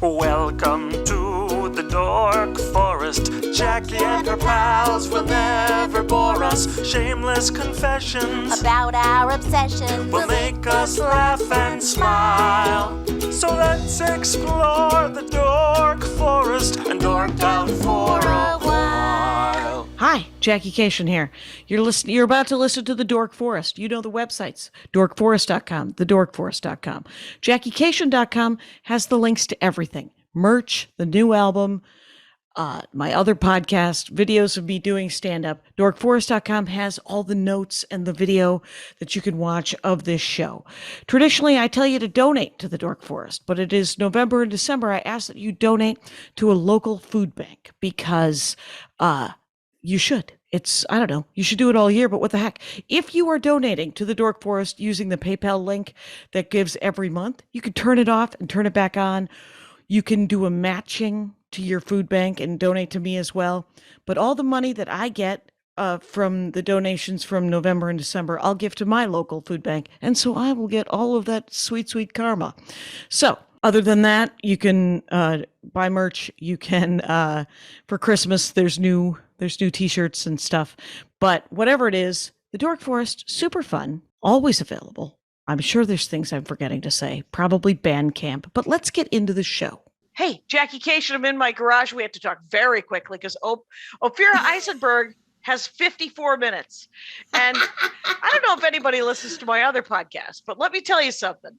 Welcome to the Dork Forest. Jackie and her pals will never bore us. Shameless confessions about our obsession will make us laugh and smile. So let's explore the Dork Forest and dork out for a while. Hi, Jackie Cation here. You're about to listen to the Dork Forest. You know the websites, dorkforest.com, thedorkforest.com. JackieCation.com has the links to everything. Merch, the new album, my other podcast, videos of me doing stand-up. Dorkforest.com has all the notes and the video that you can watch of this show. Traditionally, I tell you to donate to the Dork Forest, but it is November and December. I ask that you donate to a local food bank because you should. I don't know, you should do it all year, but what the heck? If you are donating to the Dork Forest using the PayPal link that gives every month, you can turn it off and turn it back on. You can do a matching to your food bank and donate to me as well. But all the money that I get from the donations from November and December, I'll give to my local food bank. And so I will get all of that sweet, sweet karma. So other than that, you can buy merch. You can, for Christmas, there's new t-shirts and stuff. But whatever it is, the Dork Forest, super fun, always available. I'm sure there's things I'm forgetting to say, probably Bandcamp, but let's get into the show. Hey, Jackie Cation, I'm in my garage. We have to talk very quickly because Ophira Eisenberg has 54 minutes. And I don't know if anybody listens to my other podcast, but let me tell you something.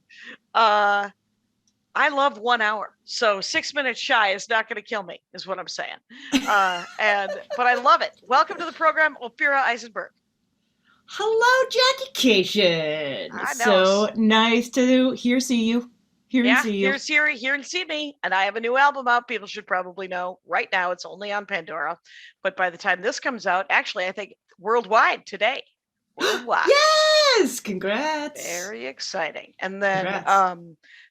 I love 1 hour. So 6 minutes shy is not going to kill me, is what I'm saying. But I love it. Welcome to the program, Ophira Eisenberg. Hello, Jackie Cation. I know. So nice to see you. Hear and see me. And I have a new album out. People should probably know right now. It's only on Pandora. But by the time this comes out, actually, I think worldwide today. Worldwide. Yes! Congrats. Very exciting. And then Congrats.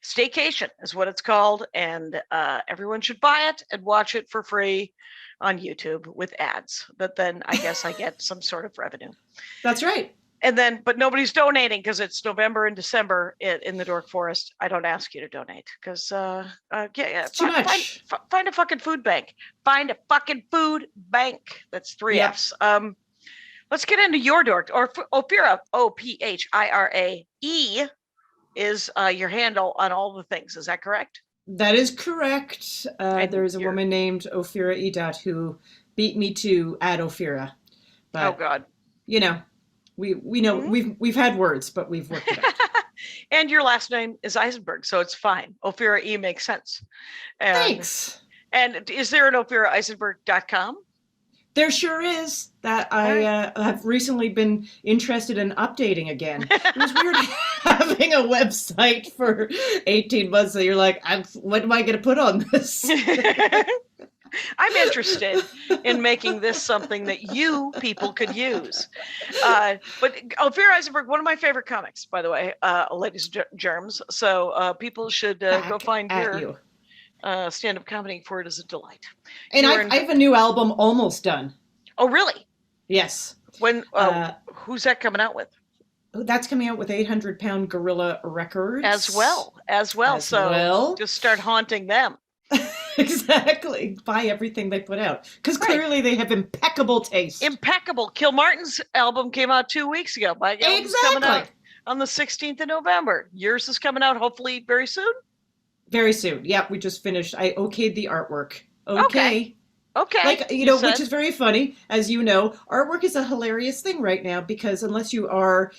STAY-KASHIAN is what it's called. And everyone should buy it and watch it for free on YouTube with ads. But then I guess I get some sort of revenue. That's right. And then, but nobody's donating because it's November and December in the Dork Forest. I don't ask you to donate because, Too much. Find a fucking food bank. Find a fucking food bank. That's 3 Yep. Fs. Let's get into your dork. Or Ophira, Ophirae is your handle on all the things. Is that correct? That is correct. There's a woman named Ophira E. who beat me to add Ophira. But, Oh God. You know, we know we've had words, but we've worked it out. And your last name is Eisenberg, so it's fine. Ophira E makes sense. And, Thanks. And is there an OphiraEisenberg.com? There sure is. That I have recently been interested in updating again. It was weird having a website for 18 months that you're like, what am I going to put on this? I'm interested in making this something that you people could use. But Ophira Eisenberg, one of my favorite comics, by the way, ladies and germs. So people should go find your stand-up comedy, for it is a delight. And I have a new album almost done. Oh, really? Yes. When? Who's that coming out with? That's coming out with 800 Pound Gorilla Records. As well. Just start haunting them. Exactly. Buy everything they put out. Because clearly they have impeccable taste. Impeccable. Kilmartin's album came out 2 weeks ago. My album's coming out on the 16th of November. Yours is coming out hopefully very soon? Very soon. Yeah, we just finished. I okayed the artwork. Okay. Like, which is very funny. As you know, artwork is a hilarious thing right now because unless you are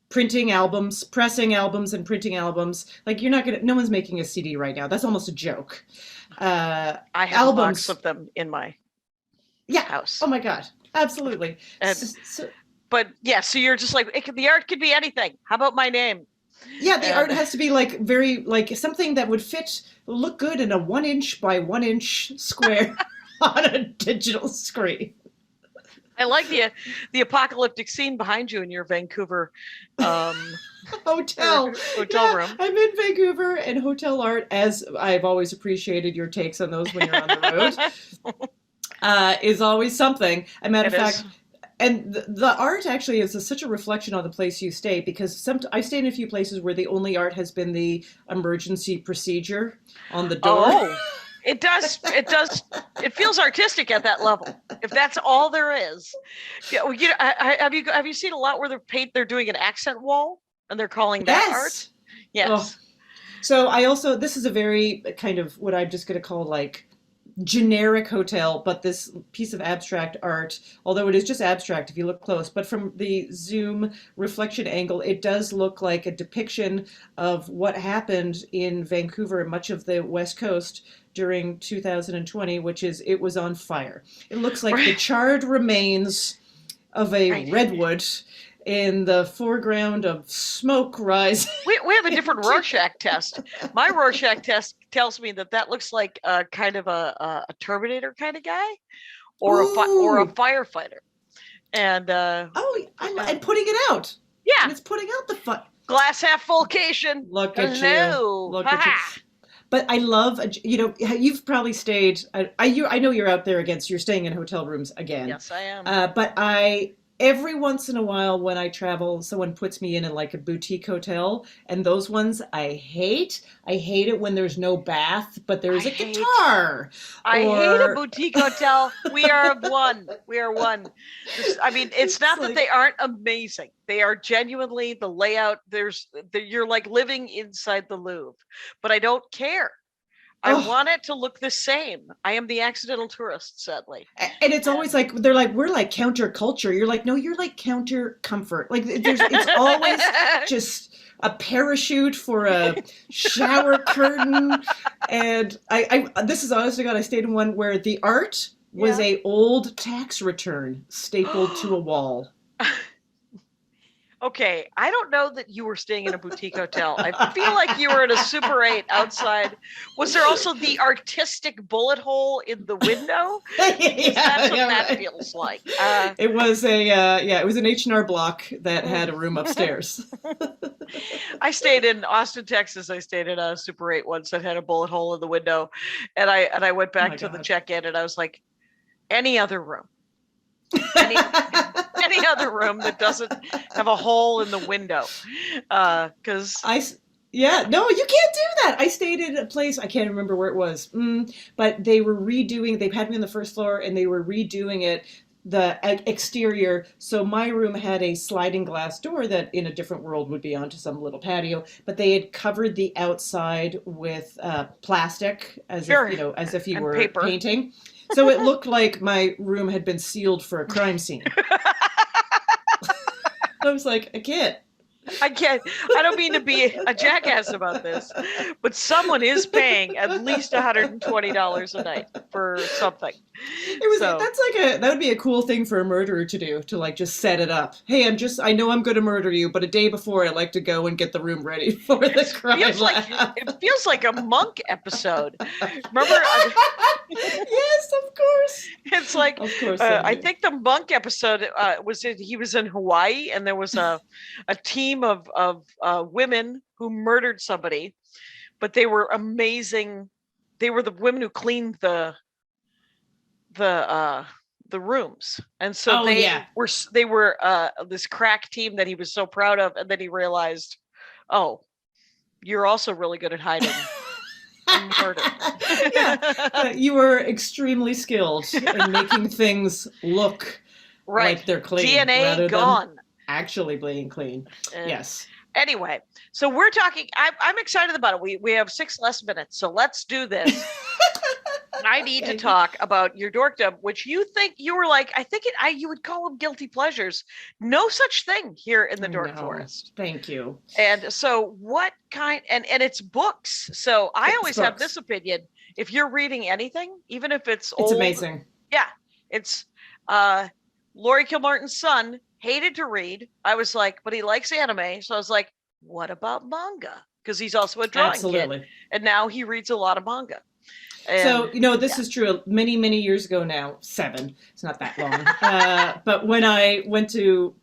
printing albums, pressing albums and printing albums, like no one's making a CD right now. That's almost a joke. I have a box of them in my house. Oh my God. Absolutely. So you're just like, the art could be anything. How about my name? Yeah, the art has to be like very, like something that would look good in a 1 inch by 1 inch square on a digital screen. I like the apocalyptic scene behind you in your Vancouver hotel room. I'm in Vancouver, and hotel art, as I've always appreciated your takes on those when you're on the road, is always something. As a matter of fact, And the art actually is such a reflection on the place you stay, because I've stayed in a few places where the only art has been the emergency procedure on the door. Oh, it does. It does. It feels artistic at that level. If that's all there is. Yeah, well, have you seen a lot where they're doing an accent wall and they're calling that art? Yes. Oh. So this is a very kind of what I'm just going to call like generic hotel, but this piece of abstract art, although it is just abstract if you look close, but from the zoom reflection angle, it does look like a depiction of what happened in Vancouver and much of the West Coast during 2020, which is it was on fire. It looks like the charred remains of a redwood in the foreground of smoke rising. We have a different Rorschach test. My Rorschach test tells me that looks like a kind of a Terminator kind of guy, or a firefighter. And and putting it out. Yeah, and it's putting out the glass half full-cation. Look at you. Look at you. But I love, you've probably stayed. I know you're out there against. You're staying in hotel rooms again. Yes, I am. But every once in a while when I travel, someone puts me in like a boutique hotel, and those ones I hate. I hate it when there's no bath, but there's a guitar. I hate a boutique hotel. We are one. We are one. I mean, it's not that they aren't amazing. They are genuinely the layout. You're like living inside the Louvre, but I don't care. I want it to look the same. I am the accidental tourist, sadly. And it's always like, they're like, we're like counterculture. You're like, no, you're like counter comfort. Like it's always just a parachute for a shower curtain. And this is honest to God, I stayed in one where the art was a old tax return stapled to a wall. Okay, I don't know that you were staying in a boutique hotel. I feel like you were in a Super 8 outside. Was there also the artistic bullet hole in the window? That's what that feels like. It was it was an H&R Block that had a room upstairs. I stayed in Austin, Texas. I stayed in a Super 8 once that had a bullet hole in the window, and I went back to the check-in, and I was like, any other room. Any other room that doesn't have a hole in the window, because no, you can't do that. I stayed in a place, I can't remember where it was, but they were redoing. They had me on the first floor, and they were redoing it, the exterior. So my room had a sliding glass door that in a different world would be onto some little patio, but they had covered the outside with plastic as if you were paper. Painting. So it looked like my room had been sealed for a crime scene. I was like, I can't. I don't mean to be a jackass about this, but someone is paying at least $120 a night for something. That would be a cool thing for a murderer to do, to like just set it up. Hey, I know I'm going to murder you, but a day before I like to go and get the room ready for the crime lab. It feels like a Monk episode. Remember? Yes, of course. It's like, of course. I think the Monk episode he was in Hawaii, and there was a team of women who murdered somebody, but they were amazing. They were the women who cleaned the rooms, and so they were this crack team that he was so proud of, and then he realized, oh, you're also really good at hiding murder. You were extremely skilled in making things look like they're clean. DNA gone. Actually being clean. Yes. Anyway, so we're talking. I'm excited about it. We have 6 less minutes, so let's do this. I need to talk about your dorkdom, which you were like. I think you would call them guilty pleasures. No such thing here in the Dork Forest. Thank you. And so, what kind? And it's books. So I always have this opinion: if you're reading anything, even if it's old, it's amazing. Yeah, it's Laurie Kilmartin's son. Hated to read. I was like, but he likes anime. So I was like, what about manga? Because he's also a drawing kid. And now he reads a lot of manga. And, so, this is true. Many, many years ago now, 7. It's not that long. But when I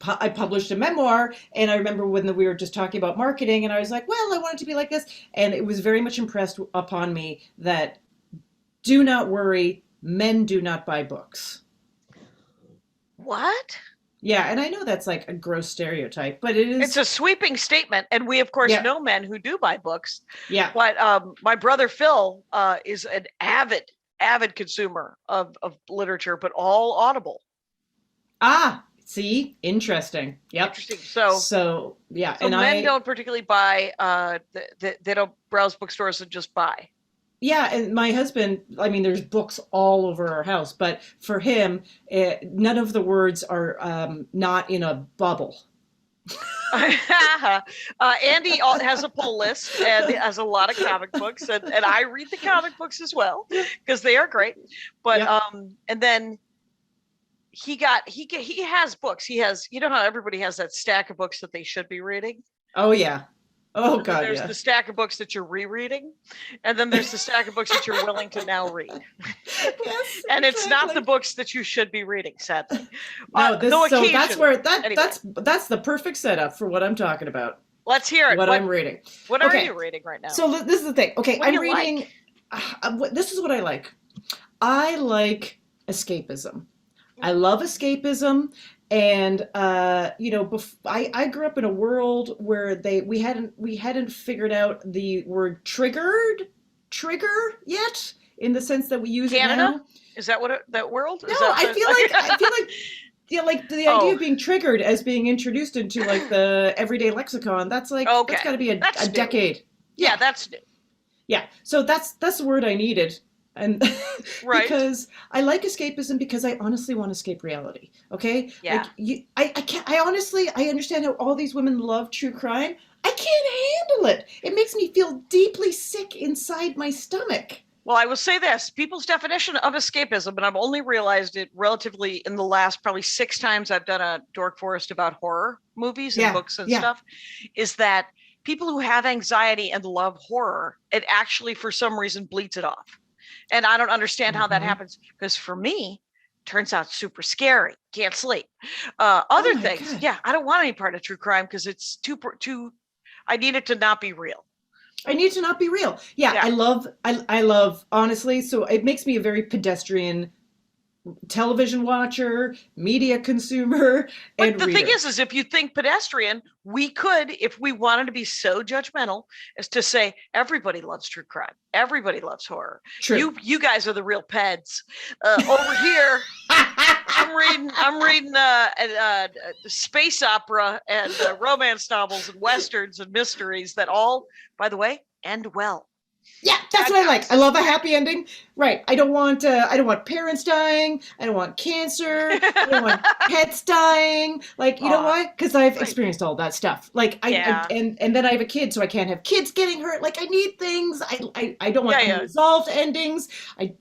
I published a memoir, and I remember when we were just talking about marketing, and I was like, well, I want it to be like this. And it was very much impressed upon me that do not worry, men do not buy books. What? Yeah, and I know that's like a gross stereotype, but it is. It's a sweeping statement, and we, of course, know men who do buy books. Yeah. But my brother Phil is an avid consumer of literature, but all Audible. Ah, see, interesting. Yep. Interesting. So yeah, and men don't particularly buy. They don't browse bookstores and just buy. Yeah, and my husband, I mean, there's books all over our house, but for him, none of the words are not in a bubble. Andy has a pull list and has a lot of comic books, and I read the comic books as well because they are great. But and then he has books. He has, you know how everybody has that stack of books that they should be reading. Oh yeah. Oh God, there's the stack of books that you're rereading, and then there's the stack of books that you're willing to now read. Yes, and it's not the books that you should be reading, sadly. No, that's where that's the perfect setup for what I'm talking about. Let's hear it. What I'm reading. What are you reading right now? So this is the thing. Okay, I'm reading. Like? This is what I like. I like escapism. I love escapism. And I grew up in a world where we hadn't figured out the word trigger yet, in the sense that we use Canada? it now. Is that what that world? No, I feel like the idea of being triggered as being introduced into like the everyday lexicon. That's like that's got to be a decade. Yeah, that's new. Yeah, so that's the word I needed. And right. Because I like escapism because I honestly want to escape reality. Okay. Yeah. Like I understand how all these women love true crime. I can't handle it. It makes me feel deeply sick inside my stomach. Well, I will say this, people's definition of escapism, and I've only realized it relatively in the last probably 6 times I've done a Dork Forest about horror movies and books and stuff, is that people who have anxiety and love horror, it actually for some reason bleeds it off. And I don't understand how that happens, because for me, it turns out super scary. Can't sleep. Other things, I don't want any part of true crime because it's too. I need it to not be real. I need to not be real. Yeah. I love honestly. So it makes me a very pedestrian television watcher, media consumer, and the reader. thing is if you think pedestrian, we could, if we wanted to be so judgmental, as to say everybody loves true crime, everybody loves horror. True. You guys are the real peds. Over here, I'm reading space opera and romance novels and westerns and mysteries that all, by the way, end well. Yeah, that's what I like. I love a happy ending. Right. I don't want parents dying. I don't want cancer. I don't want pets dying. Like, you know why? Because I've experienced all that stuff. Like and then I have a kid, so I can't have kids getting hurt. Like I need things. I don't want unresolved endings. I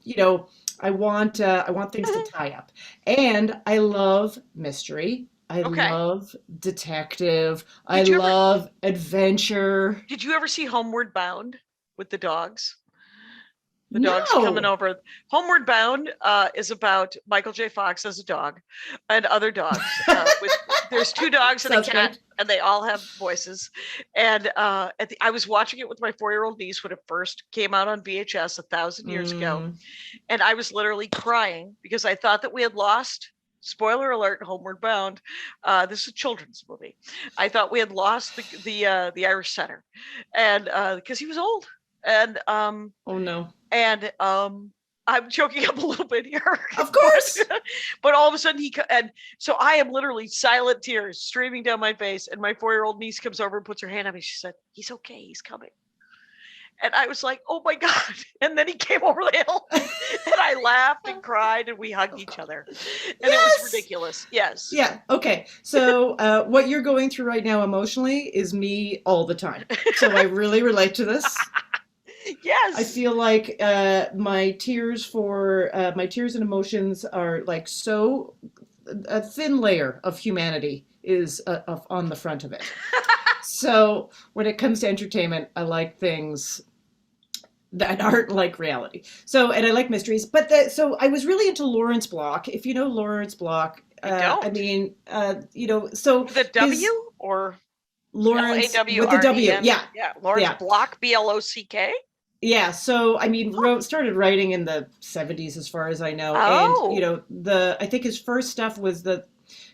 want things to tie up. And I love mystery. I love detective. I love adventure. Did you ever see Homeward Bound? With the dogs. The dogs coming over. Homeward Bound is about Michael J. Fox as a dog and other dogs. There's 2 dogs and a cat, and they all have voices. And I was watching it with my 4-year-old niece when it first came out on VHS 1,000 years ago. And I was literally crying because I thought that we had lost. Spoiler alert, Homeward Bound. This is a children's movie. I thought we had lost the Irish setter, and because he was old. And oh no. And I'm choking up a little bit here. Of course. But all of a sudden so I am literally silent tears streaming down my face, and my 4-year-old niece comes over and puts her hand on me. She said, "He's okay, he's coming." And I was like, "Oh my God." And then he came over the hill and I laughed and cried and we hugged each other. And it was ridiculous. Yes. Yeah. Okay. So what you're going through right now emotionally is me all the time. So I really relate to this. Yes. I feel like my tears and emotions are like so a thin layer of humanity is on the front of it. So when it comes to entertainment, I like things that aren't like reality. So, and I like mysteries, but so I was really into Lawrence Block. If you know Lawrence Block, I mean, so the W or Lawrence L-A-W-R-E-N? with the W, yeah, Lawrence Block, B-L-O-C-K. Yeah, so I mean, started writing in the 70s, as far as I know, and I think his first stuff was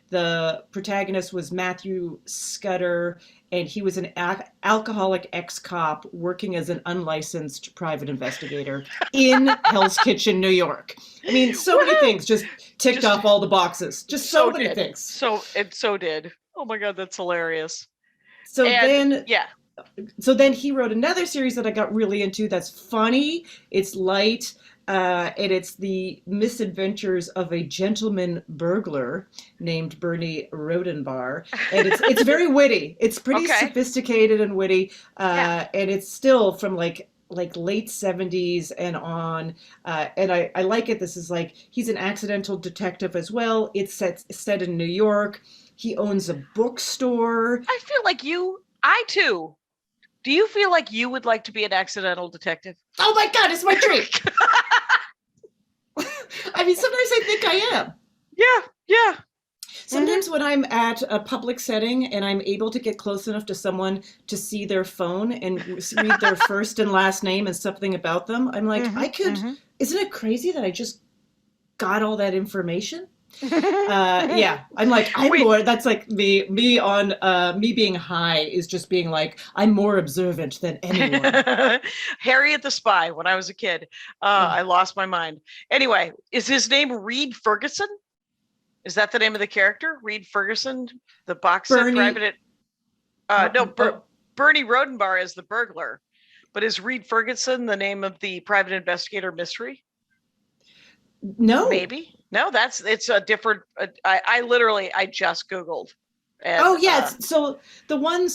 The protagonist was Matthew Scudder, and he was an alcoholic ex-cop working as an unlicensed private investigator in Hell's Kitchen, New York. I mean, so many things just ticked off all the boxes. Just so many things. So did. Oh my God, that's hilarious. So then he wrote another series that I got really into that's funny. It's light. And it's the misadventures of a gentleman burglar named Bernie Rodenboro. And it's very witty. It's pretty sophisticated and witty. And it's still from like late 70s and on. And I like it. This is like, he's an accidental detective as well. It's set in New York. He owns a bookstore. I feel like I too. Do you feel like you would like to be an accidental detective? Oh my God, it's my dream. I mean, sometimes I think I am. Yeah. Sometimes when I'm at a public setting and I'm able to get close enough to someone to see their phone and read their first and last name and something about them, I'm like, isn't it crazy that I just got all that information? I'm like, more, that's like me being high is just being like, I'm more observant than anyone. Harriet the Spy, when I was a kid, I lost my mind. Anyway, is his name Reed Ferguson? Is that the name of the character? Reed Ferguson, the boxer private? Bernie Rodenboro is the burglar, but is Reed Ferguson the name of the private investigator mystery? No, maybe. No, it's a different. I just Googled. And, so the one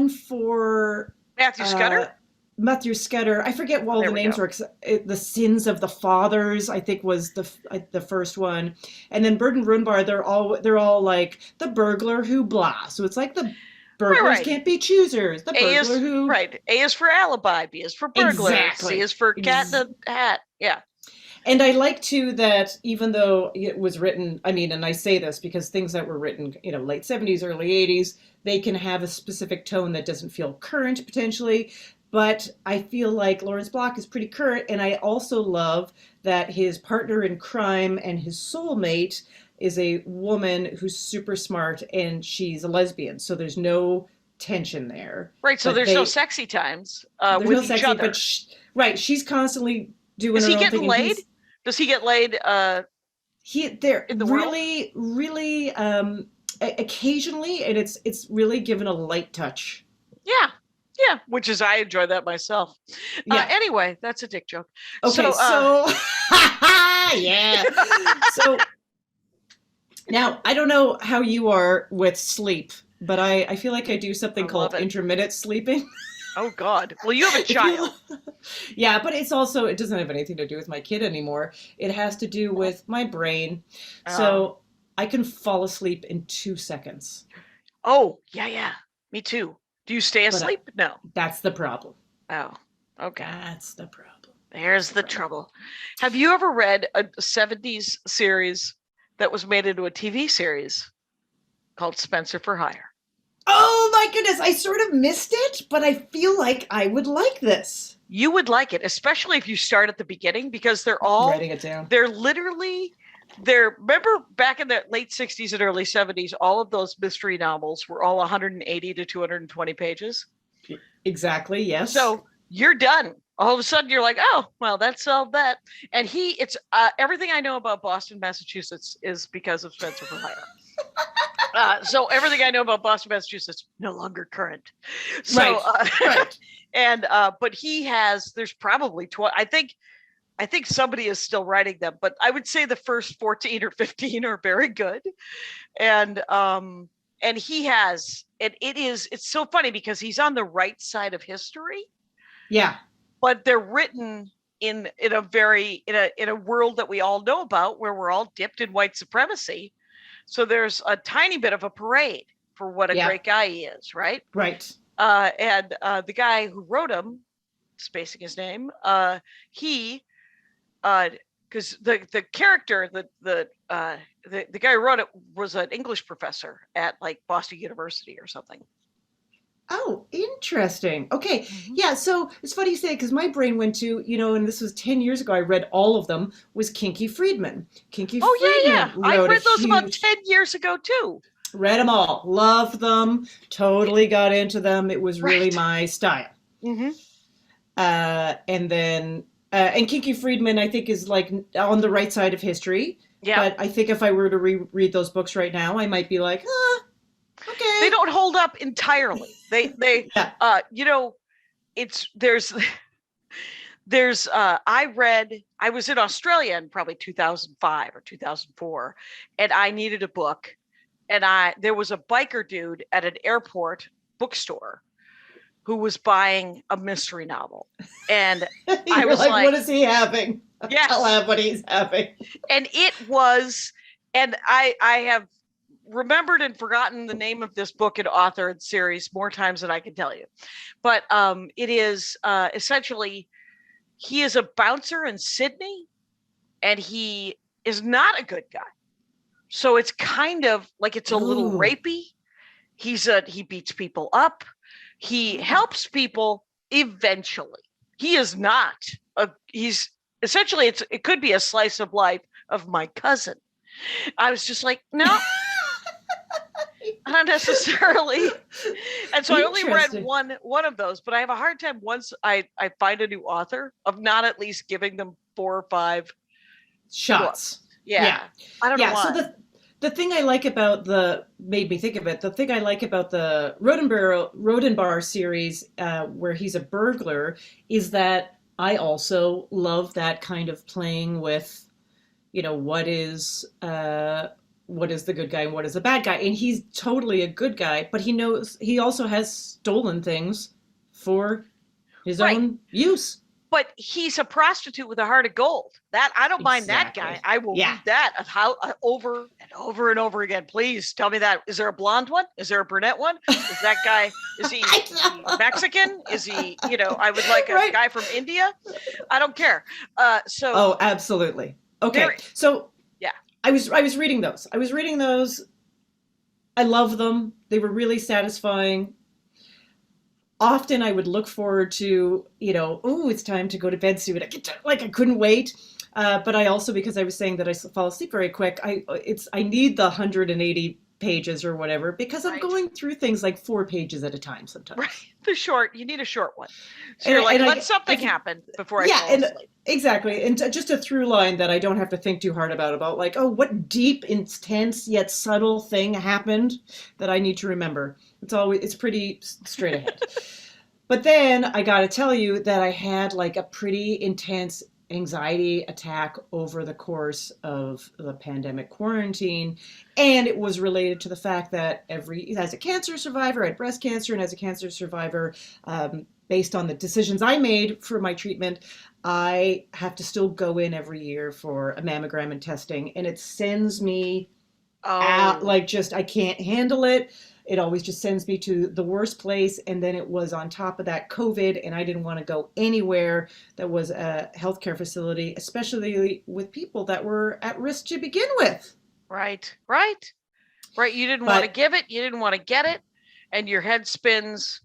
for Matthew Scudder. Matthew Scudder. I forget what all the names were. The Sins of the Fathers, I think, was the first one, and then Bernie Rodenboro. They're all like the burglar who blah. So it's like the burglars can't be choosers. The burglar who A is for alibi. B is for burglar. Exactly. C is for cat in the hat. Yeah. And I like too that even though it was written, I mean, and I say this because things that were written, late 70s, early 80s, they can have a specific tone that doesn't feel current potentially. But I feel like Lawrence Block is pretty current. And I also love that his partner in crime and his soulmate is a woman who's super smart and she's a lesbian. So there's no tension there. Right. So there's no sexy times with each other. But she's constantly doing her own thing. Is he getting laid? Does he get laid? They're in the really, really occasionally, and it's really given a light touch. Yeah, which is I enjoy that myself. Anyway, that's a dick joke. Okay, yeah. So now I don't know how you are with sleep, but I feel like I do something called intermittent sleeping. Oh God. Well, you have a child. Yeah, but it doesn't have anything to do with my kid anymore. It has to do with my brain. So I can fall asleep in 2 seconds. Oh, yeah. Me too. Do you stay asleep? No. That's the problem. Oh, okay. That's the problem. There's the trouble. Have you ever read a 70s series that was made into a TV series called Spencer for Hire? Oh my goodness, I sort of missed it, but I feel like I would like this. You would like it, especially if you start at the beginning, because they're all writing it down. Remember back in the late 60s and early 70s, all of those mystery novels were all 180 to 220 pages. Exactly, yes. So you're done. All of a sudden you're like, oh, well, that solved that. And it's everything I know about Boston, Massachusetts is because of Spencer for Hire. So everything I know about Boston, Massachusetts, no longer current. So, right. And but there's probably 20. I think somebody is still writing them, but I would say the first 14 or 15 are very good. And it's so funny because he's on the right side of history. Yeah. But they're written in a world that we all know about, where we're all dipped in white supremacy. So there's a tiny bit of a parade for what a great guy he is, right? Right. And the guy who wrote him, spacing his name, he, because the character, the guy who wrote it was an English professor at like Boston University or something. Oh, interesting. Okay. Yeah, so it's funny you say because my brain went to, and this was 10 years ago, I read all of them, was Kiki Friedman. Kiki Yeah. Friedman I wrote a read those about huge, 10 years ago too. read them all, loved them, totally got into them. It was really Right. my style. Mm-hmm. And then, and Kiki Friedman, I think, is like on the right side of history. Yeah. But I think if I were to reread those books right now, I might be like, okay. They don't hold up entirely. They Yeah. I was in Australia in probably 2005 or 2004, and I needed a book, and there was a biker dude at an airport bookstore who was buying a mystery novel, and I was like, what is he having? Yes. I'll have what he's having. And it was, and I have remembered and forgotten the name of this book and author and series more times than I can tell you. But it is essentially, he is a bouncer in Sydney, and he is not a good guy. So it's kind of like it's a little rapey. He beats people up. He helps people eventually. He is not he's essentially, it could be a slice of life of my cousin. I was just like, no, not necessarily. And so I only read one of those, but I have a hard time once I find a new author of not at least giving them 4 or 5 shots. Yeah. I don't know why. So the thing I like about made me think of it, the thing I like about the Rodenboro series, where he's a burglar, is that I also love that kind of playing with, what is the good guy and what is the bad guy. And he's totally a good guy, but he also has stolen things for his own use. But he's a prostitute with a heart of gold. That I don't mind that guy. I will read that over and over and over again. Please tell me that. Is there a blonde one? Is there a brunette one? Is that guy, is he Mexican? Is he, I would like a guy from India. I don't care. Oh, absolutely. Okay. So yeah, I was reading those. I love them. They were really satisfying. Often I would look forward to, it's time to go to bed soon. I couldn't wait. But I also, because I was saying that I fall asleep very quick, I need the 180 pages or whatever, because I'm going through things like 4 pages at a time sometimes. Right. You need a short one. So you're like, let something happen before I fall asleep. Exactly. And just a through line that I don't have to think too hard about like, what deep, intense, yet subtle thing happened that I need to remember. It's pretty straight ahead. But then I got to tell you that I had like a pretty intense anxiety attack over the course of the pandemic quarantine. And it was related to the fact that as a cancer survivor, I had breast cancer, and as a cancer survivor, based on the decisions I made for my treatment, I have to still go in every year for a mammogram and testing. And it sends me out, I can't handle it. It always just sends me to the worst place. And then it was on top of that COVID, and I didn't want to go anywhere that was a healthcare facility, especially with people that were at risk to begin with. Right. You didn't want to give it. You didn't want to get it. And your head spins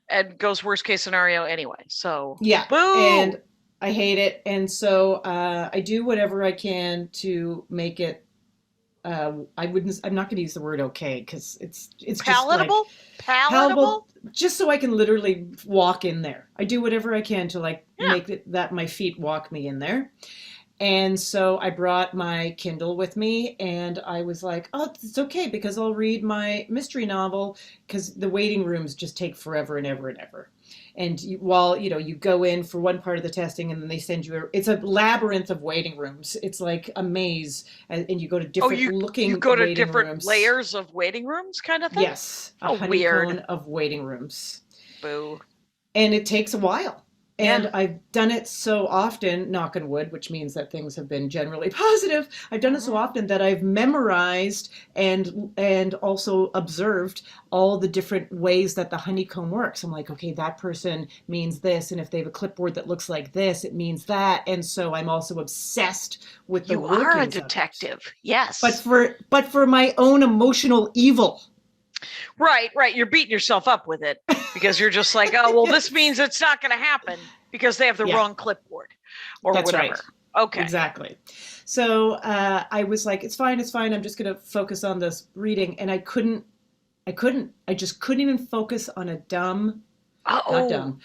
and goes worst case scenaririo anyway. So yeah, boom. And I hate it. And so I do whatever I can to make it. I'm not going to use the word okay, because it's palatable. Just palatable, just so I can literally walk in there. I do whatever I can to make it that my feet walk me in there. And so I brought my Kindle with me, and I was like, oh, it's okay, because I'll read my mystery novel, because the waiting rooms just take forever and ever and ever. And while you go in for one part of the testing, and then they send you it's a labyrinth of waiting rooms. It's like a maze, and you go to different you go to different rooms. Layers of waiting rooms kind of thing? Yes. A honeycomb of waiting rooms. Boo. And it takes a while. And I've done it so often, knock on wood, which means that things have been generally positive. I've done it so often that I've memorized and also observed all the different ways that the honeycomb works. I'm like, okay, that person means this. And if they have a clipboard that looks like this, it means that. And so I'm also obsessed with the workings. You are a detective. Yes. But for my own emotional evil. Right. You're beating yourself up with it because you're just like, oh, well, this means it's not going to happen because they have the wrong clipboard or That's whatever. Right. Okay. Exactly. So I was like, it's fine. I'm just going to focus on this reading. And I just couldn't even focus on a dumb, not dumb.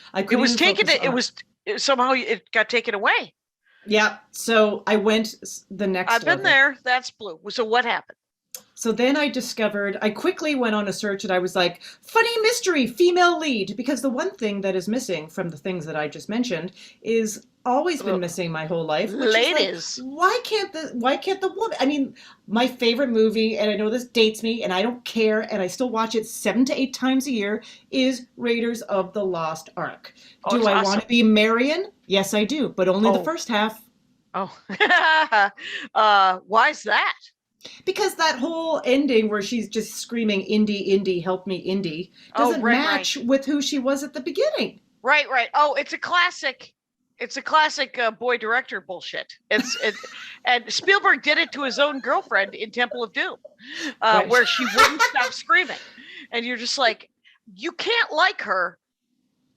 Somehow it got taken away. Yeah. So I went the next I've been there. That's blue. So what happened? So then I quickly went on a search and I was like, funny mystery, female lead. Because the one thing that is missing from the things that I just mentioned is always been missing my whole life. Ladies. Like, why can't the woman? I mean, my favorite movie, and I know this dates me and I don't care, and I still watch it 7 to 8 times a year, is Raiders of the Lost Ark. Do I want to be Marion? Yes, I do, but only the first half. Oh, why's that? Because that whole ending where she's just screaming, Indy, Indy, help me, Indy, doesn't match with who she was at the beginning. Right. Oh, it's a classic boy director bullshit. And Spielberg did it to his own girlfriend in Temple of Doom, where she wouldn't stop screaming. And you're just like, you can't like her.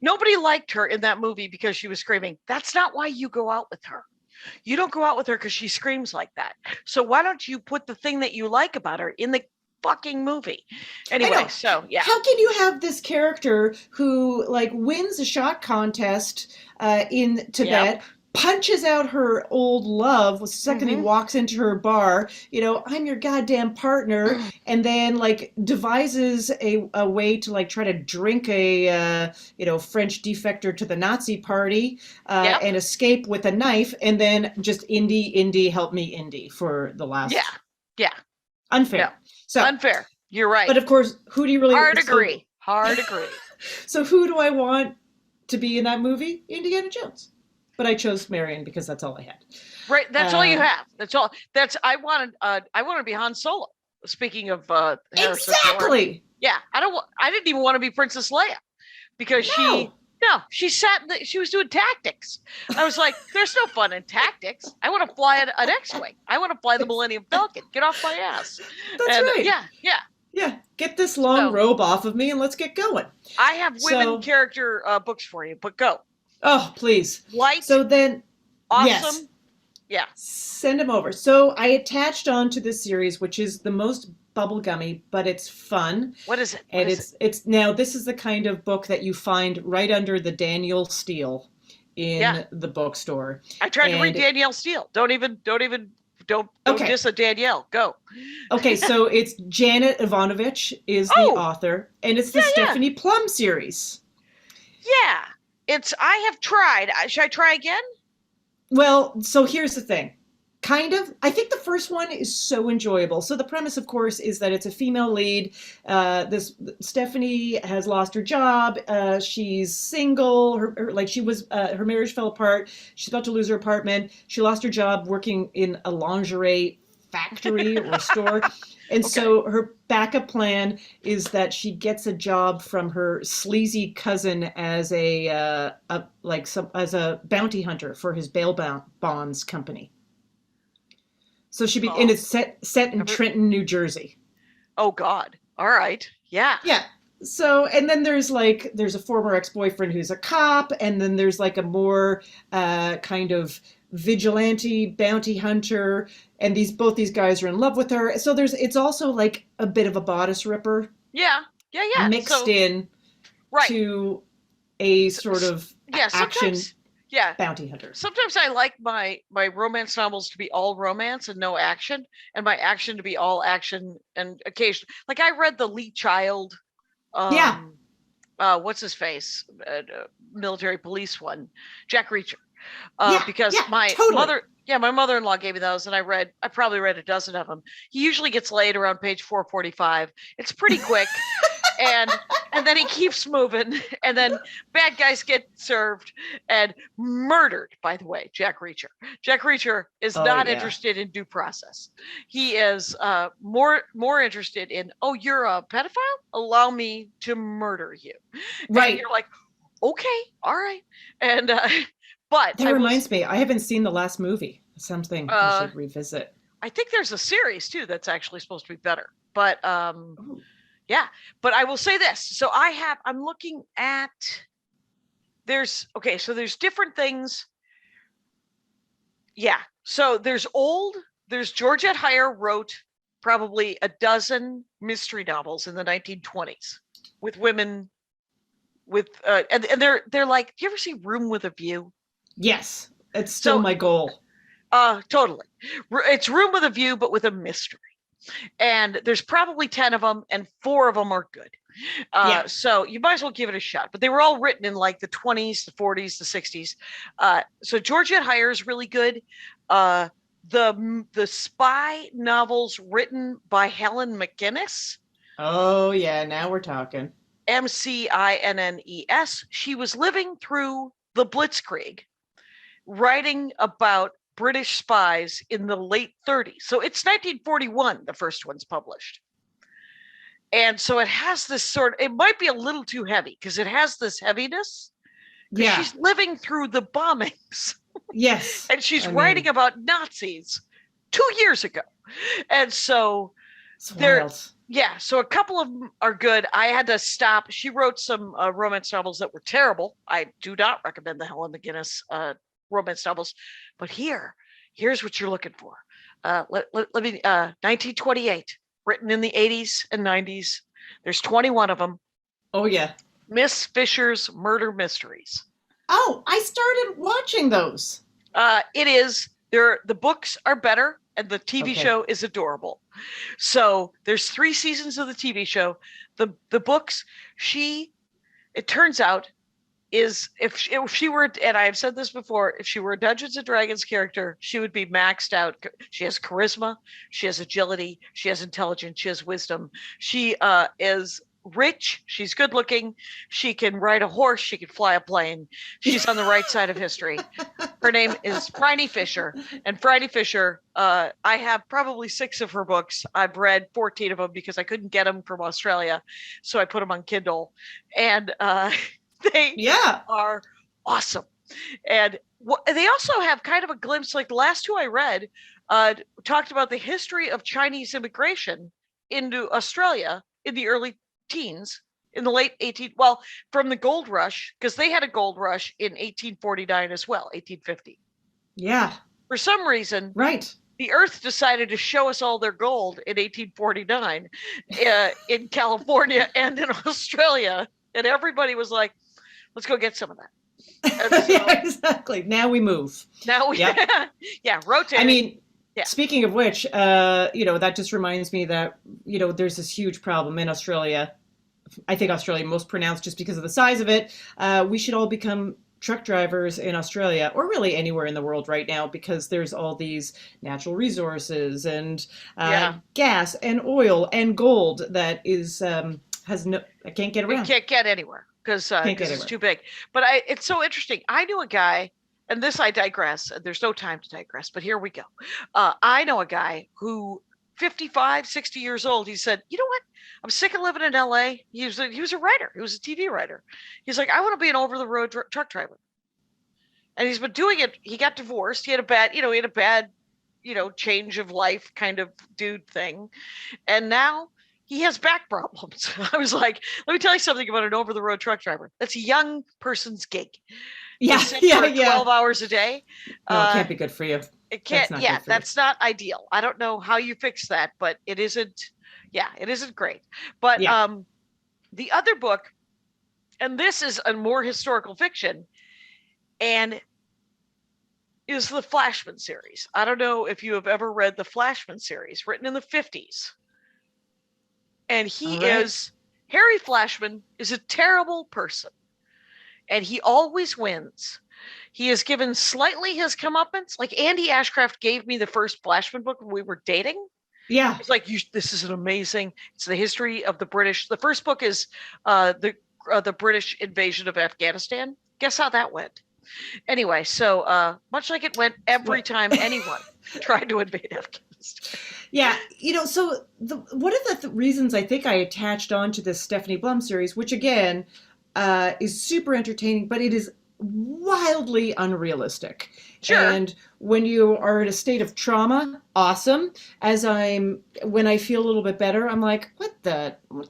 Nobody liked her in that movie because she was screaming. That's not why you go out with her. You don't go out with her because she screams like that. So why don't you put the thing that you like about her in the fucking movie? Anyway, so yeah. How can you have this character who like wins a shot contest in Tibet, punches out her old love the second he walks into her bar, I'm your goddamn partner, and then like devises a way to like try to drink a French defector to the Nazi party and escape with a knife, and then just Indy, help me, Indy for the last. Yeah. Unfair. Yeah. So unfair. You're right. But of course, who do you really Hard agree. So who do I want to be in that movie? Indiana Jones. But I chose Marion because that's all I had. Right, that's all you have. That's all. I wanted to be Han Solo. Speaking of Harrison exactly. Ford. Yeah, I didn't even want to be Princess Leia because she sat. She was doing tactics. I was like, "There's no fun in tactics. I want to fly an X-wing. I want to fly the Millennium Falcon. Get off my ass." That's right. Yeah. Get this long robe off of me and let's get going. I have women character books for you, but go. Oh, please. Light. So then, awesome. Yes. Yeah. Send them over. So I attached onto this series, which is the most bubblegummy, but it's fun. What is it? It's now, this is the kind of book that you find right under the Danielle Steele in the bookstore. I tried to read Danielle Steele. Don't diss a Danielle. Go. Okay, so it's Janet Ivanovich is the author, and it's the Stephanie Plum series. Yeah. I have tried. Should I try again? Well, so here's the thing. Kind of. I think the first one is so enjoyable. So the premise, of course, is that it's a female lead. This Stephanie has lost her job. She's single. Her marriage fell apart. She's about to lose her apartment. She lost her job working in a lingerie factory or store. And so her backup plan is that she gets a job from her sleazy cousin as a bounty hunter for his bail bonds company. So and it's set in Trenton, New Jersey. Oh God. All right. Yeah. Yeah. So, and then there's a former ex-boyfriend who's a cop, and then there's like a more kind of vigilante bounty hunter, and both these guys are in love with her. So it's also like a bit of a bodice ripper. Yeah. Mixed in to a sort of action bounty hunter. Sometimes I like my romance novels to be all romance and no action, and my action to be all action and occasion. Like I read the Lee Child what's his face? Military police one, Jack Reacher. Because my mother-in-law gave me those, and I probably read a dozen of them. He usually gets laid around page 445. It's pretty quick. and then he keeps moving, and then bad guys get served and murdered, by the way. Jack Reacher is not interested in due process. He is more interested in, you're a pedophile? Allow me to murder you. Right. And you're like, okay, all right. And but that reminds me, I haven't seen the last movie. Something I should revisit. I think there's a series too that's actually supposed to be better. But Yeah, but I will say this. So I'm looking at, so there's different things. Yeah, so there's Georgette Heyer wrote probably a dozen mystery novels in the 1920s with women and they're like, do you ever see Room with a View? Yes, it's still my goal. Totally. It's Room with a View, but with a mystery. And there's probably 10 of them, and 4 of them are good. So you might as well give it a shot. But they were all written in like the 20s, the 40s, the 60s. So Georgette Heyer is really good. The spy novels written by Helen McGinnis. Oh yeah, now we're talking. McInnes. She was living through the Blitzkrieg, writing about British spies in the late 30s. So it's 1941, the first one's published. And so it has this it might be a little too heavy because it has this heaviness. Yeah. She's living through the bombings. Yes. And she's writing about Nazis 2 years ago. And so so a couple of them are good. I had to stop. She wrote some romance novels that were terrible. I do not recommend the Helen McGinnis romance novels, but here's what you're looking for. Let me 1928, written in the 80s and 90s. There's 21 of them. Oh yeah. Miss Fisher's Murder Mysteries. Oh, I started watching those. The books are better and the TV show is adorable. So there's 3 seasons of the TV show. The books, it turns out, is if she were, and I have said this before, if she were a Dungeons and Dragons character, she would be maxed out. She has charisma, she has agility, she has intelligence, she has wisdom. She is rich, she's good looking, she can ride a horse, she can fly a plane. She's on the right side of history. Her name is Phryne Fisher, and Phryne Fisher, I have probably 6 of her books. I've read 14 of them because I couldn't get them from Australia, so I put them on Kindle, and they are awesome. And they also have kind of a glimpse, like the last 2 I read talked about the history of Chinese immigration into Australia in the early teens, in the late from the gold rush, because they had a gold rush in 1849 as well, 1850. Yeah. For some reason, the Earth decided to show us all their gold in 1849 in California and in Australia, and everybody was like, let's go get some of that. So, yeah, exactly. Now we move. Rotate. I mean, speaking of which, that just reminds me that, there's this huge problem in Australia. I think Australia most pronounced just because of the size of it. We should all become truck drivers in Australia, or really anywhere in the world right now, because there's all these natural resources and gas and oil and gold that is I can't get around. You can't get anywhere because it's too big. But it's so interesting. I knew a guy, and this I digress. There's no time to digress, but here we go. I know a guy who, 55, 60 years old, he said, you know what? I'm sick of living in LA. He was a writer. He was a TV writer. He's like, I want to be an over-the-road truck driver. And he's been doing it. He got divorced. He had a bad, change of life kind of dude thing. And now he has back problems. I was like, let me tell you something about an over-the-road truck driver. That's a young person's gig. 12 hours a day. No, it can't be good for you. It can't. That's not ideal. I don't know how you fix that, but it isn't. Yeah, it isn't great. But the other book, and this is a more historical fiction, and is the Flashman series. I don't know if you have ever read the Flashman series, written in the 50s. And Harry Flashman is a terrible person. And he always wins. He is given slightly his comeuppance. Like Andy Ashcraft gave me the first Flashman book when we were dating. Yeah. It's like, this is an amazing, it's the history of the British. The first book is the British invasion of Afghanistan. Guess how that went? Anyway, so much like it went every time anyone tried to invade Afghanistan. Yeah, so one of the reasons I think I attached on to this Stephanie Blum series, which again is super entertaining, but it is wildly unrealistic. Sure. And when you are in a state of trauma, awesome. When I feel a little bit better, I'm like,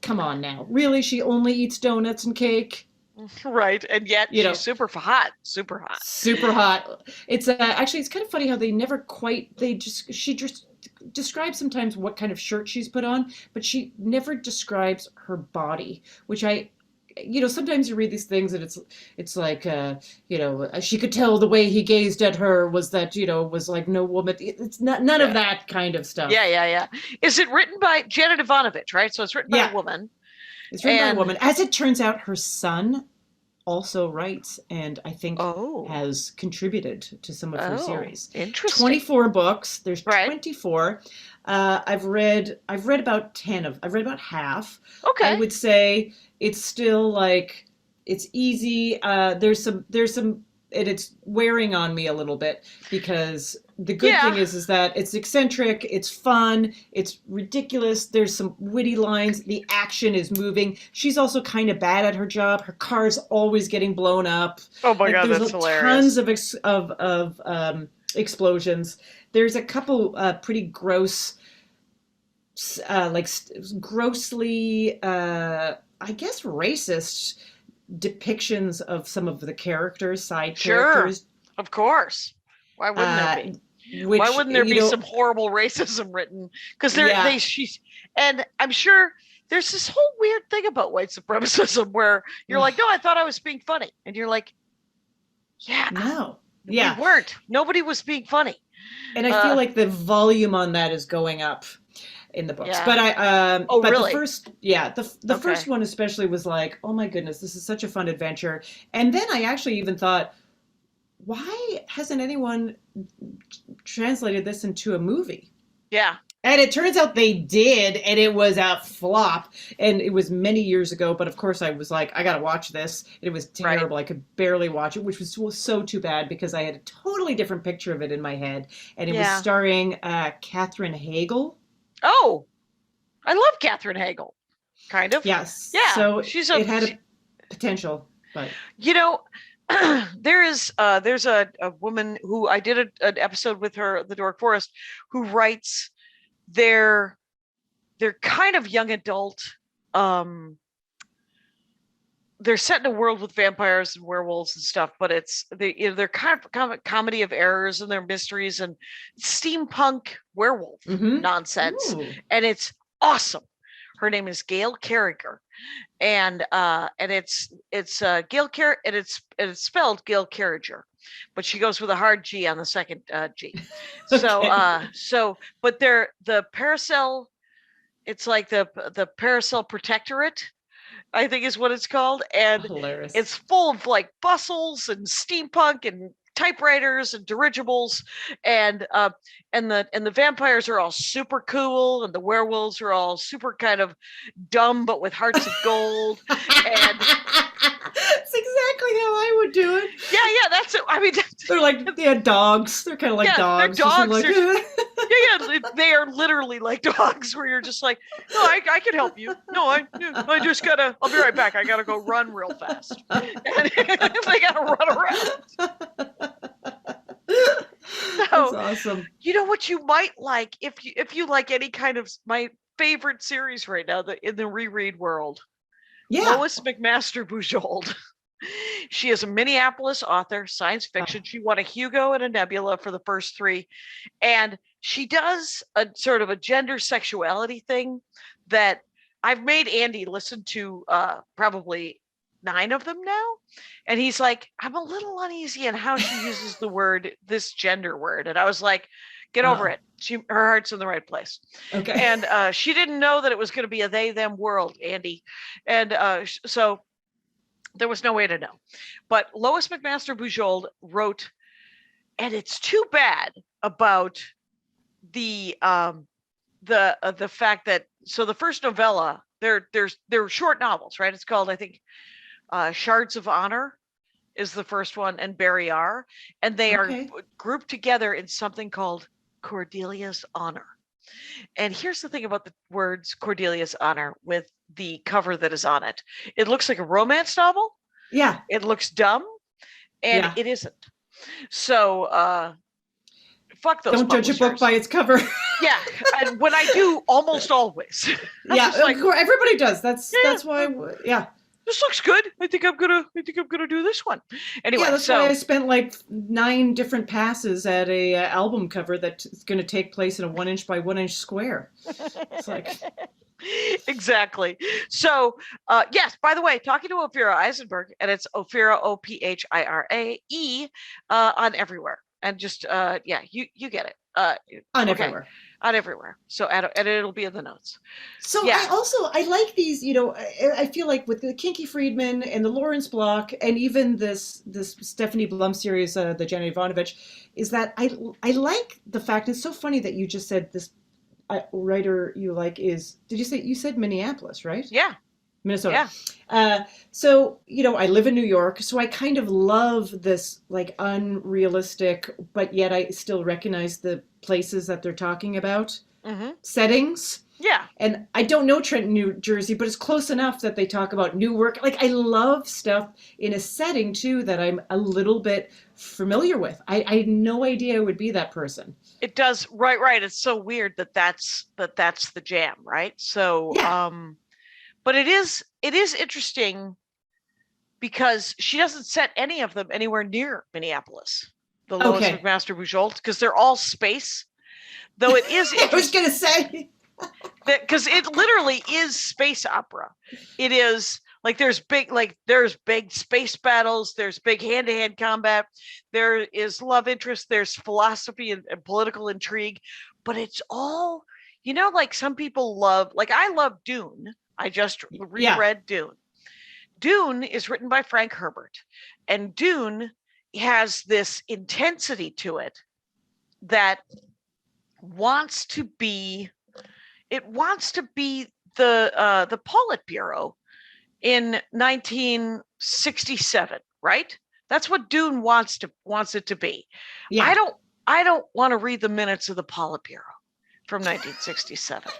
come on now. Really? She only eats donuts and cake? Right. And yet she's super hot. Super hot. Super hot. It's actually, it's kind of funny how she just describes sometimes what kind of shirt she's put on, but she never describes her body, which sometimes you read these things and it's like, she could tell the way he gazed at her was that, was like no woman. It's none of that kind of stuff. Yeah. Is it written by Janet Ivanovich, right? So it's written by a woman. It's written by a woman. As it turns out, her son also writes and I think has contributed to some of her series. Interesting. 24 books. There's 24. I've read about half. Okay. I would say it's still like it's easy. There's some and it's wearing on me a little bit because the good thing is that it's eccentric, it's fun, it's ridiculous. There's some witty lines. The action is moving. She's also kind of bad at her job. Her car's always getting blown up. Oh my God, that's hilarious. Tons of explosions. There's a couple pretty gross, grossly, I guess, racist depictions of some of the characters, side characters. Of course. Why wouldn't there be? Why wouldn't there be some horrible racism written? Because and I'm sure there's this whole weird thing about white supremacism where you're like, no, I thought I was being funny. And you're like, no. We weren't. Nobody was being funny. And I feel like the volume on that is going up in the books. But really? The first one especially was like, oh my goodness, this is such a fun adventure. And then I actually even thought, why hasn't anyone translated this into a movie? Yeah. And it turns out they did, and it was a flop. And it was many years ago, but of course I was like, I gotta watch this. It was terrible. I could barely watch it, which was so too bad because I had a totally different picture of it in my head. And it was starring Katherine Hagel. Oh, I love Katherine Hagel. Kind of. Yes. Yeah. So it had a potential, but there's a woman who I did an episode with her, the Dork Forest, who writes their kind of young adult. They're set in a world with vampires and werewolves and stuff, but they're kind of a comedy of errors and their mysteries and steampunk werewolf nonsense, and it's awesome. Her name is Gail Carriger, and it's Gail Carriger, and it's spelled Gail Carriger, but she goes with a hard G on the second G. So but they're the Paracel. It's like the Paracel Protectorate, I think is what it's called, and hilarious. It's full of like bustles and steampunk and typewriters and dirigibles, and the vampires are all super cool, and the werewolves are all super kind of dumb but with hearts of gold. And that's exactly how I would do it. Yeah, that's it. I mean, they're like dogs. They're kind of like dogs. They're dogs. They are literally like dogs where you're just like, no, I can help you. No, I just gotta, I'll be right back. I gotta go run real fast. And they gotta run around. That's awesome. You know what you might like if you like any kind of my favorite series right now in the reread world. Yeah. Lois McMaster Bujold. She is a Minneapolis author, science fiction. She won a Hugo and a Nebula for the first 3. And she does a sort of a gender sexuality thing that I've made Andy listen to probably 9 of them now. And he's like, I'm a little uneasy in how she uses this gender word. And I was like, get over it. Her heart's in the right place. Okay. And she didn't know that it was going to be a they, them world, Andy. And so there was no way to know. But Lois McMaster Bujold wrote, and it's too bad about the fact that, so the first novella, they're short novels, right? It's called, I think, Shards of Honor is the first one, and Barry R. And they are grouped together in something called Cordelia's Honor. And here's the thing about the words Cordelia's Honor with the cover that is on it. It looks like a romance novel. Yeah. It looks dumb. and it isn't. So fuck those. Don't judge a book by its cover. Yeah, and when I do, almost always. Yeah, like, everybody does. That's why. Yeah. This looks good. I think I'm gonna do this one. Anyway, yeah, that's why I spent like 9 different passes at a album cover that's going to take place in a 1-inch by 1-inch square. It's like exactly. So, yes. By the way, talking to Ophira Eisenberg, and it's Ophira Ophirae on everywhere, and just you get it. On everywhere. On everywhere. So and it'll be in the notes. So I like these, I feel like with the Kiki Friedman and the Lawrence Block and even this Stephanie Blum series, the Janet Ivanovich, is that I like the fact, it's so funny that you just said this writer you like is, you said Minneapolis, right? Yeah. Minnesota. Yeah. So, I live in New York, so I kind of love this like unrealistic, but yet I still recognize the places that they're talking about, settings. Yeah. And I don't know Trenton, New Jersey, but it's close enough that they talk about Newark. Like, I love stuff in a setting too that I'm a little bit familiar with. I had no idea I would be that person. It does. Right. It's so weird that's the jam, right? So, but it is interesting because she doesn't set any of them anywhere near Minneapolis, the Lois McMaster Bujold, because they're all space. Though it is I was going to say. Because it literally is space opera. It is like there's big space battles, there's big hand-to-hand combat, there is love interest, there's philosophy and political intrigue, but it's all, like some people love, like I love Dune. I just reread Dune. Dune is written by Frank Herbert, and Dune has this intensity to it that wants to be the Politburo in 1967, right? That's what Dune wants it to be. Yeah. I don't want to read the minutes of the Politburo from 1967.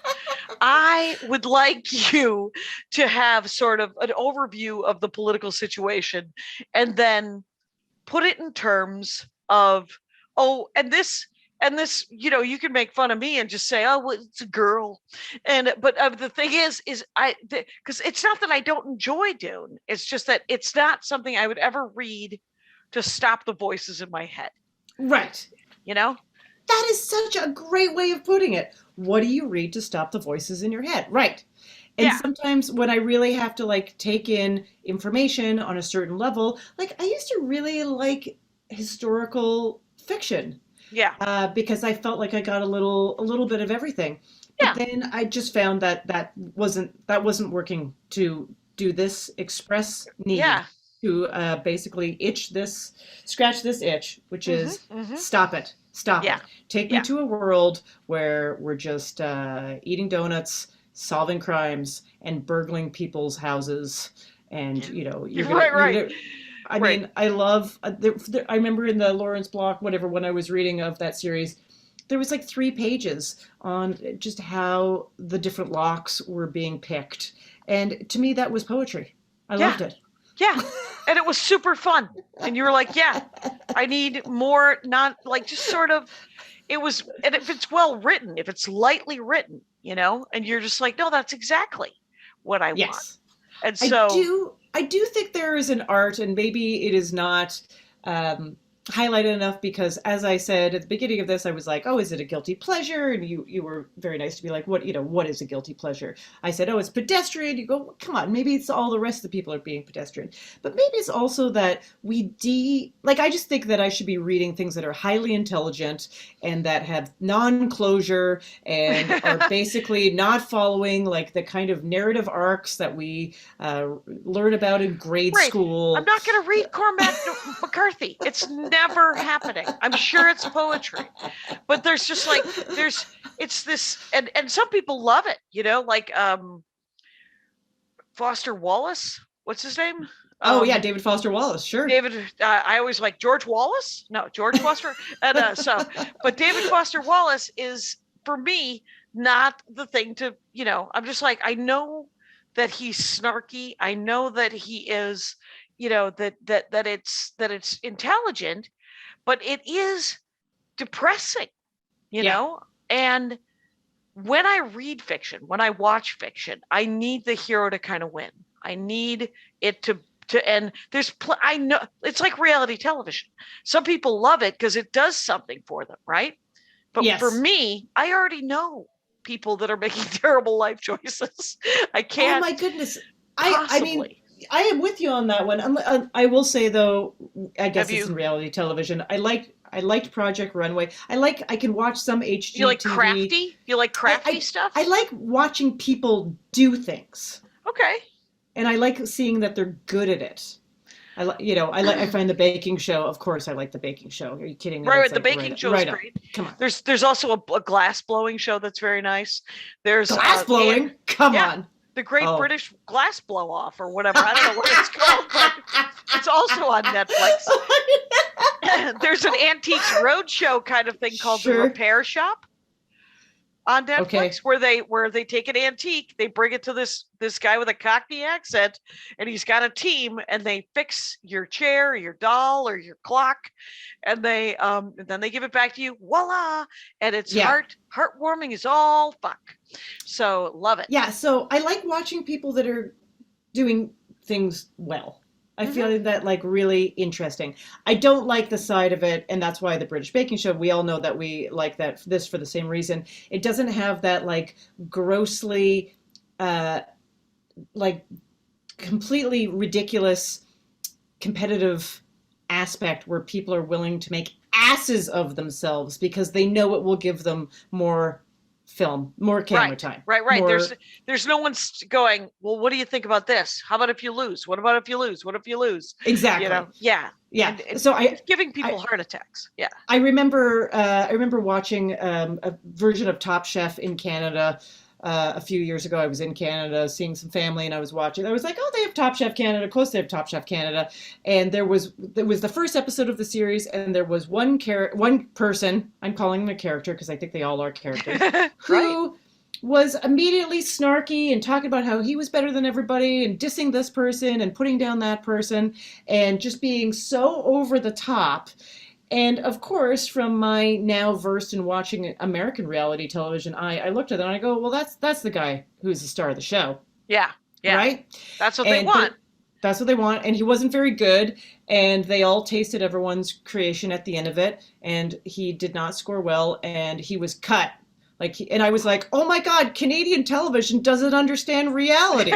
I would like you to have sort of an overview of the political situation and then put it in terms of, and this, you can make fun of me and just say, well, it's a girl. But the thing is because it's not that I don't enjoy Dune. It's just that it's not something I would ever read to stop the voices in my head. Right. That is such a great way of putting it. What do you read to stop the voices in your head? Right. And sometimes when I really have to like take in information on a certain level, like I used to really like historical fiction. Yeah. Because I felt like I got a little bit of everything. Yeah. But then I just found that wasn't working to do this express need. Yeah. To basically scratch this itch, which is stop it. Take me to a world where we're just eating donuts, solving crimes, and burgling people's houses. And, you're going I mean, I love, I remember in the Lawrence Block, when I was reading of that series, there was like 3 pages on just how the different locks were being picked. And to me, that was poetry. I loved it. Yeah. And it was super fun. And you were like, I need more, not like just sort of, and if it's well written, if it's lightly written, and you're just like, no, that's exactly what I want. And so I do think there is an art, and maybe it is not highlighted enough because, as I said at the beginning of this, I was like, oh, is it a guilty pleasure? And you were very nice to be like, what is a guilty pleasure? I said, oh, it's pedestrian. You go, come on, maybe it's all the rest of the people are being pedestrian. But maybe it's also that I just think that I should be reading things that are highly intelligent and that have non-closure and are basically not following like the kind of narrative arcs that we learn about in grade school. I'm not going to read Cormac McCarthy. It's never happening. I'm sure it's poetry, but there's just like it's this, and some people love it, like Foster Wallace. What's his name? David Foster Wallace. Sure. David. I always like George Wallace. No, George Foster. And but David Foster Wallace is for me not the thing to. I'm just like I know that he's snarky. I know that he is. that it's intelligent, but it is depressing, and when I read fiction, when I watch fiction, I need the hero to kind of win. I need it to and I know it's like reality television. Some people love it because it does something for them, right? But for me, I already know people that are making terrible life choices. I can't. Oh my goodness! I mean, I am with you on that one. I will say though, I guess it's in reality television. I liked Project Runway. I can watch some HGTV. You like crafty? You like crafty stuff? I like watching people do things. Okay. And I like seeing that they're good at it. I find the baking show. Of course, I like the baking show. Are you kidding me? Right, the baking show is great. Come on. There's also a glass blowing show that's very nice. There's glass blowing. Come on. The Great British Glass Blow Off or whatever. I don't know what it's called, but it's also on Netflix. There's an Antiques Roadshow kind of thing called The Repair Shop on Netflix, where they take an antique, they bring it to this guy with a Cockney accent, and he's got a team, and they fix your chair, or your doll, or your clock, and then they give it back to you. Voila! And it's heartwarming as all fuck. So love it. Yeah. So I like watching people that are doing things well. I feel that like really interesting. I don't like the side of it, and that's why the British Baking Show, we all know that we like this for the same reason. It doesn't have that like grossly, like completely ridiculous competitive aspect where people are willing to make asses of themselves because they know it will give them more film, more camera time. Right. There's no one going, well, what do you think about this? How about if you lose? What about if you lose? What if you lose? Exactly. Yeah. So it's giving people heart attacks. Yeah. I remember watching a version of Top Chef in Canada a few years ago. I was in Canada seeing some family, and I was watching. I was like, oh, they have Top Chef Canada. Of course they have Top Chef Canada. And there was the first episode of the series, and there was one person, I'm calling them a character because I think they all are characters, who was immediately snarky and talking about how he was better than everybody and dissing this person and putting down that person and just being so over the top. And of course, from my now versed in watching American reality television, I looked at them and I go, well, that's the guy who's the star of the show. Yeah. Right? That's what they want. That's what they want. And he wasn't very good. And they all tasted everyone's creation at the end of it. And he did not score well. And he was cut. And I was like, oh my God, Canadian television doesn't understand reality.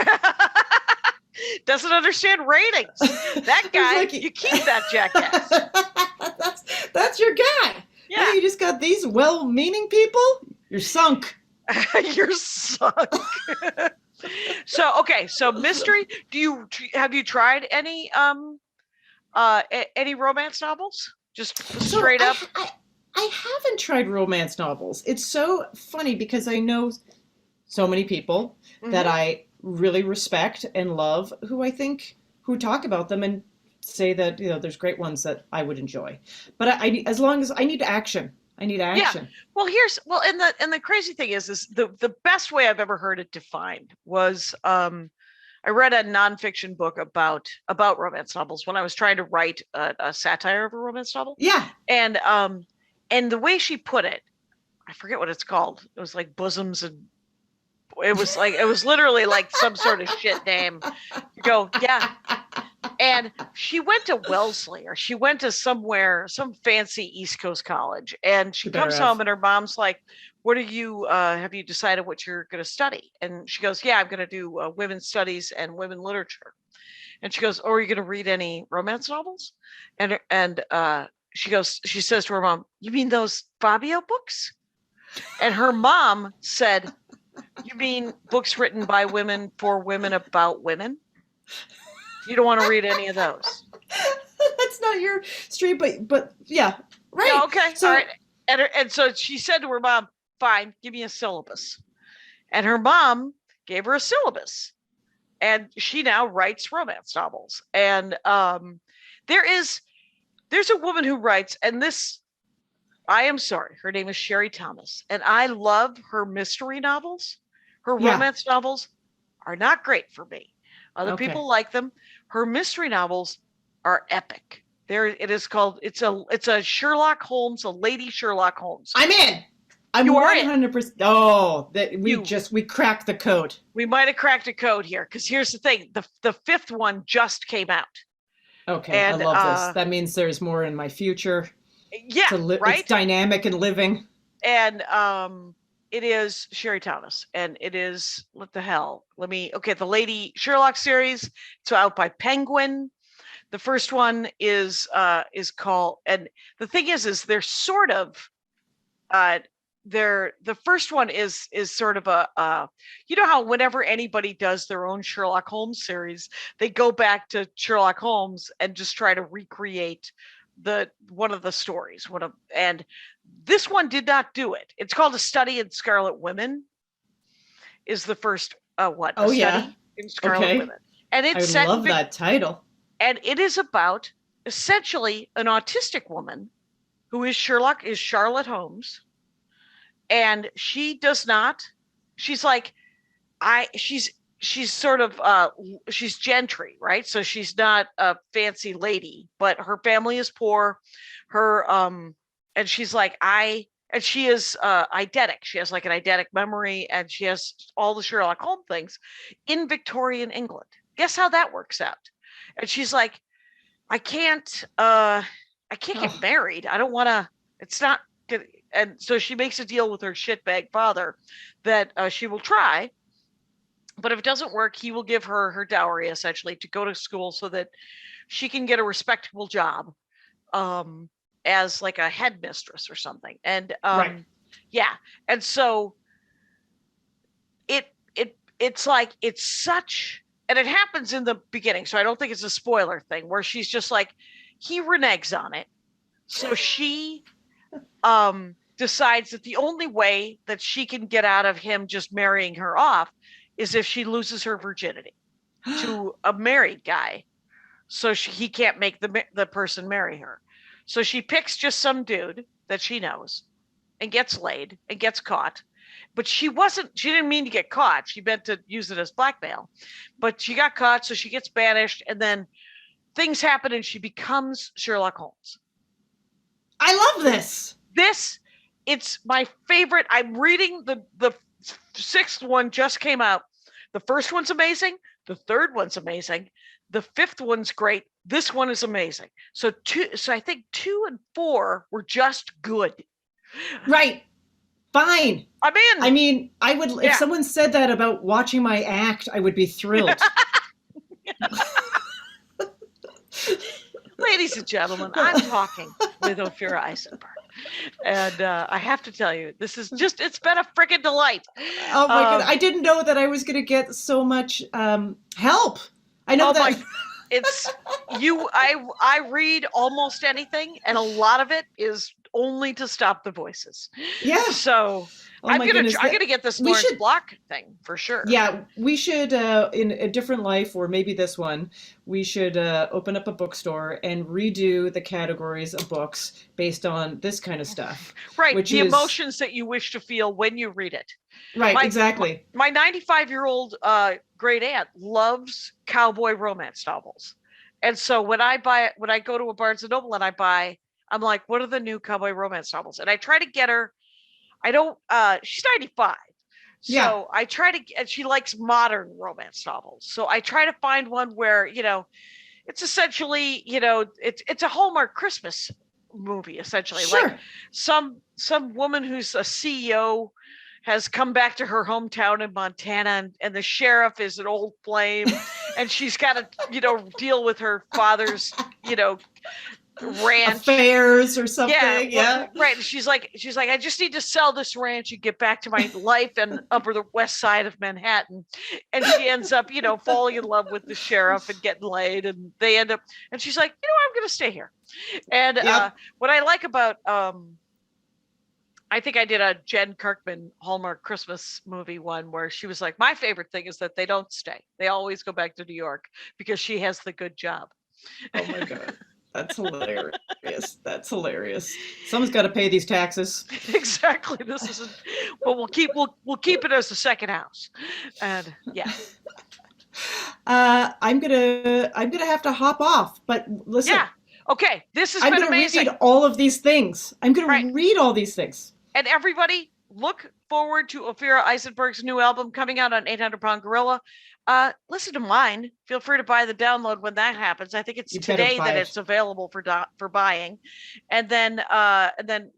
Doesn't understand ratings. That guy, you keep that jackass. That's your guy. Yeah. You just got these well-meaning people. You're sunk. You're sunk. So mystery. Have you tried any romance novels? Just straight up. I haven't tried romance novels. It's so funny because I know so many people that I really respect and love who talk about them and say that, there's great ones that I would enjoy. But as long as I need action. Yeah. Well, and the crazy thing is the best way I've ever heard it defined was I read a nonfiction book about romance novels when I was trying to write a satire of a romance novel. Yeah. And the way she put it, I forget what it's called. It was like bosoms, and it was literally like some sort of shit name. You go, yeah. And she went to Wellesley, or she went to some fancy East Coast college, and she comes home and her mom's like, what are you, have you decided what you're going to study? And she goes, yeah, I'm going to do women's studies and women literature. And she goes, oh, are you going to read any romance novels? And she says to her mom, you mean those Fabio books? And her mom said, you mean books written by women for women about women? You don't want to read any of those. That's not your stream, but yeah, right. Yeah, okay, so, all right. And so she said to her mom, fine, give me a syllabus. And her mom gave her a syllabus. And she now writes romance novels. And there's a woman who writes, and this, I am sorry, her name is Sherry Thomas. And I love her mystery novels. Her romance novels are not great for me. Other people like them. her mystery novels are epic. It's a Sherlock Holmes, a Lady Sherlock Holmes. I'm in. I'm 100%. Oh, that we cracked the code. We might have cracked a code here, because here's the thing: the fifth one just came out. Okay, and, I love this. That means there's more in my future. Yeah, right. It's dynamic and living. And it is Sherry Thomas, and it is what the hell? The Lady Sherlock series. It's out by Penguin. The first one is called, and the thing is they're sort of the first one is sort of a you know how whenever anybody does their own Sherlock Holmes series, they go back to Sherlock Holmes and just try to recreate one of the stories. And this one did not do it. It's called A Study in Scarlet Women. Is the first what? Oh, Study in Scarlet Women, and it's I love that title. And it is about essentially an autistic woman who is Charlotte Holmes. And she does not, she's sort of, she's gentry, right? So she's not a fancy lady, but her family is poor. And she's like, and she is eidetic. She has like an eidetic memory, and she has all the Sherlock Holmes things in Victorian England. Guess how that works out? And she's like, I can't get married. I don't want to, it's not good. And so she makes a deal with her shitbag father that she will try, but if it doesn't work, he will give her her dowry essentially to go to school so that she can get a respectable job as like a headmistress or something. And yeah, and so it's like and it happens in the beginning, so I don't think it's a spoiler thing where she's just like, he reneges on it, so she decides that the only way that she can get out of him just marrying her off is if she loses her virginity to a married guy, so he can't make the person marry her. So she picks just some dude that she knows and gets laid and gets caught. But she didn't mean to get caught. She meant to use it as blackmail. But she got caught, so she gets banished, and then things happen and she becomes Sherlock Holmes. I love this. It's my favorite. I'm reading the sixth one just came out. The first one's amazing. The third one's amazing. The fifth one's great. This one is amazing. So I think 2 and 4 were just good. Right. Fine. I'm in. I mean, I would, if someone said that about watching my act, I would be thrilled. Ladies and gentlemen, I'm talking with Ophira Eisenberg. And I have to tell you, this is it's been a freaking delight. Oh my God. I didn't know that I was going to get so much help. I know that. I read almost anything, and a lot of it is only to stop the voices. Yeah. So I'm gonna get this Lawrence Block thing for sure. Yeah, we should in a different life, or maybe this one, we should open up a bookstore and redo the categories of books based on this kind of stuff. Right. The emotions that you wish to feel when you read it. Right. Exactly. My 95-year-old great aunt loves cowboy romance novels, and so when I go to a Barnes and Noble and I'm like, what are the new cowboy romance novels? And I try to get her. I don't, she's 95. So I try to, and she likes modern romance novels. So I try to find one where, it's essentially, it's a Hallmark Christmas movie, essentially. Sure. Like some woman who's a CEO has come back to her hometown in Montana, and the sheriff is an old flame, and she's got to, deal with her father's, ranch affairs or something. Yeah. Right. And she's like, I just need to sell this ranch and get back to my life in upper the west side of Manhattan. And she ends up, falling in love with the sheriff and getting laid, and they end up, and she's like, I'm going to stay here. And what I like about, I think I did a Jen Kirkman Hallmark Christmas movie one where she was like, my favorite thing is that they don't stay. They always go back to New York because she has the good job. Oh my God. That's hilarious. That's hilarious. Someone's got to pay these taxes. Exactly. This isn't. But we'll keep it as the second house, and yeah. I'm gonna have to hop off. But listen. Yeah. Okay. This has been amazing. I'm gonna read all of these things. I'm gonna read all these things. And everybody, look forward to Ophira Eisenberg's new album coming out on 800 Pound Gorilla. Listen to mine. Feel free to buy the download when that happens. I think it's today that it's available for buying. And then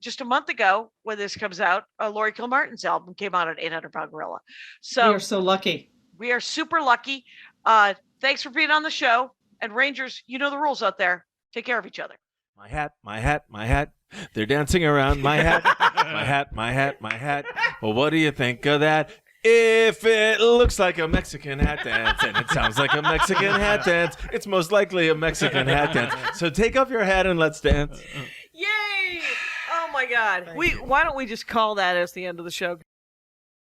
just a month ago, when this comes out, Laurie Kilmartin's album came out on 800 Pound Gorilla. So we are so lucky. We are super lucky. Thanks for being on the show. And Rangers, you know the rules out there. Take care of each other. My hat, my hat, my hat. They're dancing around my hat. My hat, my hat, my hat. Well, what do you think of that? If it looks like a Mexican hat dance and it sounds like a Mexican hat dance, it's most likely a Mexican hat dance. So take off your hat and let's dance. Yay! Oh my God. Why don't we just call that as the end of the show?